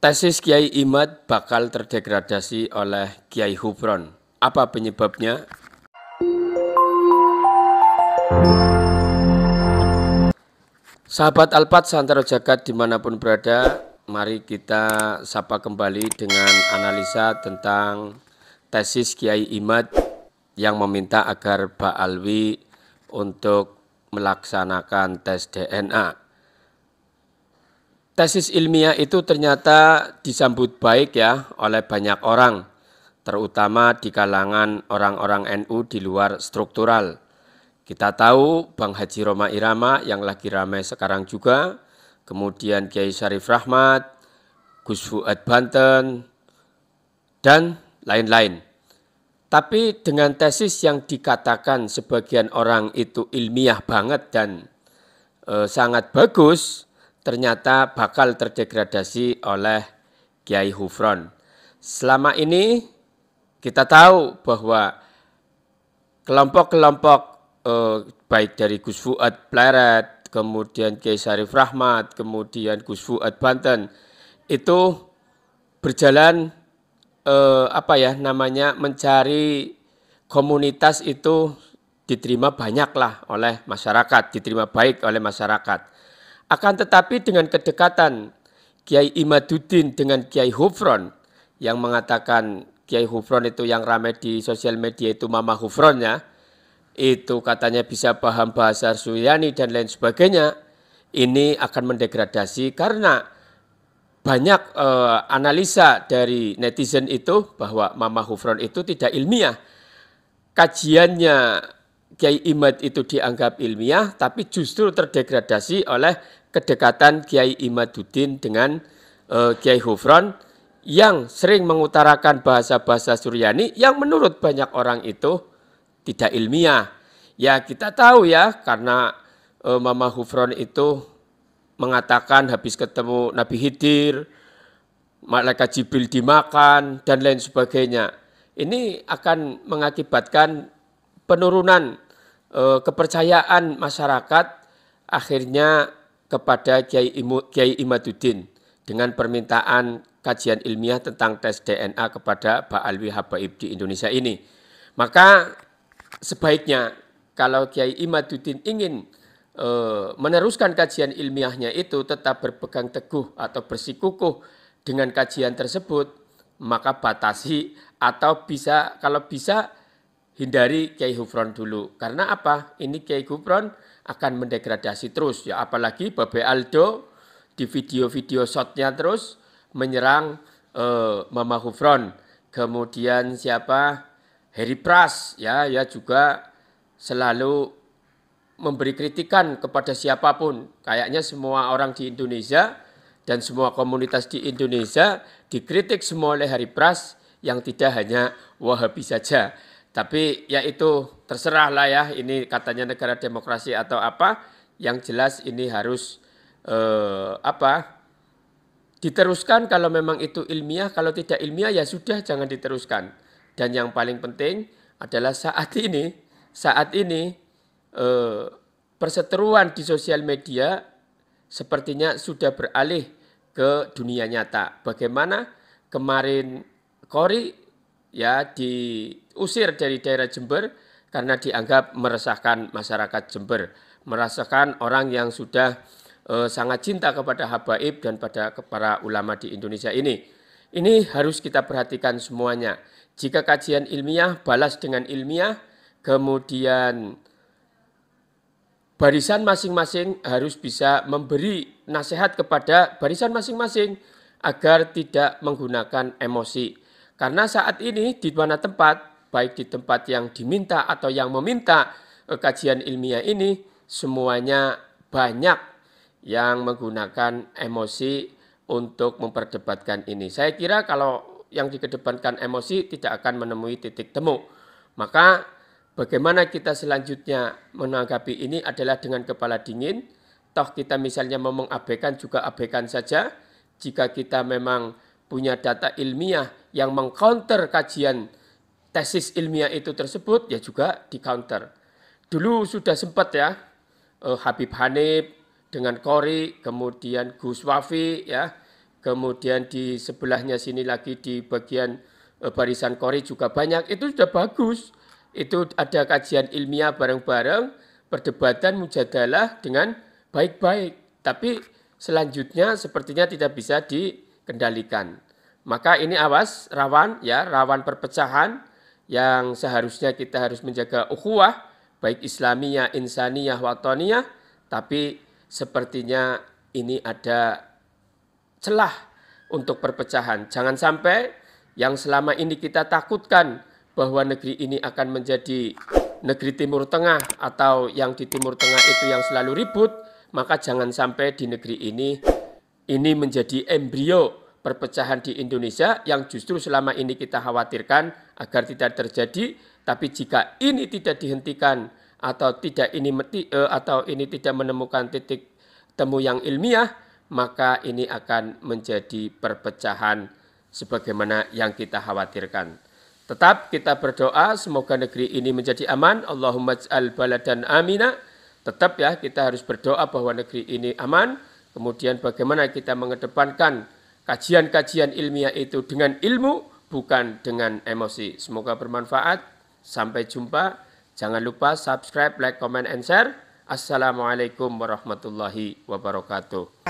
Tesis Kiai Imad bakal terdegradasi oleh Kiai Hufron. Apa penyebabnya? Sahabat Alpat Santero Jagat dimanapun berada, mari kita sapa kembali dengan analisa tentang tesis Kiai Imad yang meminta agar Pak Alwi untuk melaksanakan tes DNA. Tesis ilmiah itu ternyata disambut baik ya oleh banyak orang, terutama di kalangan orang-orang NU di luar struktural. Kita tahu Bang Haji Rhoma Irama yang lagi ramai sekarang juga, kemudian Kiai Syarif Rahmat, Gus Fuad Banten, dan lain-lain. Tapi dengan tesis yang dikatakan sebagian orang itu ilmiah banget dan sangat bagus, ternyata bakal terdegradasi oleh Kiai Hufron. Selama ini kita tahu bahwa kelompok-kelompok baik dari Gus Fuad Pleret, kemudian Kiai Syarif Rahmat, kemudian Gus Fuad Banten itu berjalan mencari komunitas itu diterima banyaklah oleh masyarakat, diterima baik oleh masyarakat. Akan tetapi dengan kedekatan Kiai Imaduddin dengan Kiai Hufron yang mengatakan Kiai Hufron itu yang ramai di sosial media itu Mama Hufronnya, itu katanya bisa paham bahasa Suryani dan lain sebagainya, ini akan mendegradasi karena banyak analisa dari netizen itu bahwa Mama Hufron itu tidak ilmiah. Kajiannya Kiai Imad itu dianggap ilmiah, tapi justru terdegradasi oleh kedekatan Kiai Imaduddin dengan Kiai Hufron yang sering mengutarakan bahasa-bahasa Suryani yang menurut banyak orang itu tidak ilmiah. Ya kita tahu ya, karena Mama Hufron itu mengatakan habis ketemu Nabi Khidir, malaikat Jibril dimakan, dan lain sebagainya. Ini akan mengakibatkan penurunan kepercayaan masyarakat akhirnya kepada Kiai Imaduddin dengan permintaan kajian ilmiah tentang tes DNA kepada Pak Alwi Habaib di Indonesia ini. Maka sebaiknya kalau Kiai Imaduddin ingin meneruskan kajian ilmiahnya itu tetap berpegang teguh atau bersikukuh dengan kajian tersebut, maka batasi atau bisa kalau bisa hindari Kiai Hufron dulu. Karena apa? Ini Kiai Hufron akan mendegradasi terus. Ya apalagi Babe Aldo di video-video shotnya terus menyerang Mama Hufron. Kemudian siapa? Heri Pras ya juga selalu memberi kritikan kepada siapapun. Kayaknya semua orang di Indonesia dan semua komunitas di Indonesia dikritik semua oleh Heri Pras yang tidak hanya Wahabi saja. Tapi ya itu terserah lah ya, ini katanya negara demokrasi atau apa, yang jelas ini harus diteruskan kalau memang itu ilmiah, kalau tidak ilmiah ya sudah jangan diteruskan. Dan yang paling penting adalah saat ini perseteruan di sosial media sepertinya sudah beralih ke dunia nyata. Bagaimana kemarin Kori ya diusir dari daerah Jember karena dianggap meresahkan masyarakat Jember, meresahkan orang yang sudah sangat cinta kepada habaib dan pada para ulama di Indonesia ini. Ini harus kita perhatikan semuanya. Jika kajian ilmiah, balas dengan ilmiah, kemudian barisan masing-masing harus bisa memberi nasihat kepada barisan masing-masing agar tidak menggunakan emosi. Karena saat ini di mana tempat, baik di tempat yang diminta atau yang meminta kajian ilmiah ini, semuanya banyak yang menggunakan emosi untuk memperdebatkan ini. Saya kira kalau yang dikedepankan emosi tidak akan menemui titik temu. Maka bagaimana kita selanjutnya menanggapi ini adalah dengan kepala dingin. Toh kita misalnya mau mengabaikan juga abaikan saja. Jika kita memang punya data ilmiah yang mengcounter kajian tesis ilmiah itu tersebut, ya juga di counter. Dulu sudah sempat ya Habib Hanif dengan Kori, kemudian Gus Wafi ya, kemudian di sebelahnya sini lagi di bagian barisan kori juga banyak, itu sudah bagus. Itu ada kajian ilmiah bareng-bareng, perdebatan mujadalah dengan baik-baik. Tapi selanjutnya sepertinya tidak bisa dikendalikan. Maka ini awas, rawan ya, rawan perpecahan yang seharusnya kita harus menjaga ukhuwah, baik Islamiyah, Insaniyah, Wataniyah, tapi sepertinya ini ada celah untuk perpecahan. Jangan sampai yang selama ini kita takutkan bahwa negeri ini akan menjadi negeri Timur Tengah atau yang di Timur Tengah itu yang selalu ribut, maka jangan sampai di negeri ini menjadi embrio perpecahan di Indonesia yang justru selama ini kita khawatirkan agar tidak terjadi. Tapi jika ini tidak dihentikan atau ini tidak menemukan titik temu yang ilmiah, maka ini akan menjadi perpecahan sebagaimana yang kita khawatirkan. Tetap kita berdoa semoga negeri ini menjadi aman. Allahumma ij'al baladan amina. Tetap ya kita harus berdoa bahwa negeri ini aman. Kemudian bagaimana kita mengedepankan kajian-kajian ilmiah itu dengan ilmu, bukan dengan emosi. Semoga bermanfaat. Sampai jumpa. Jangan lupa subscribe, like, comment, and share. Assalamualaikum warahmatullahi wabarakatuh.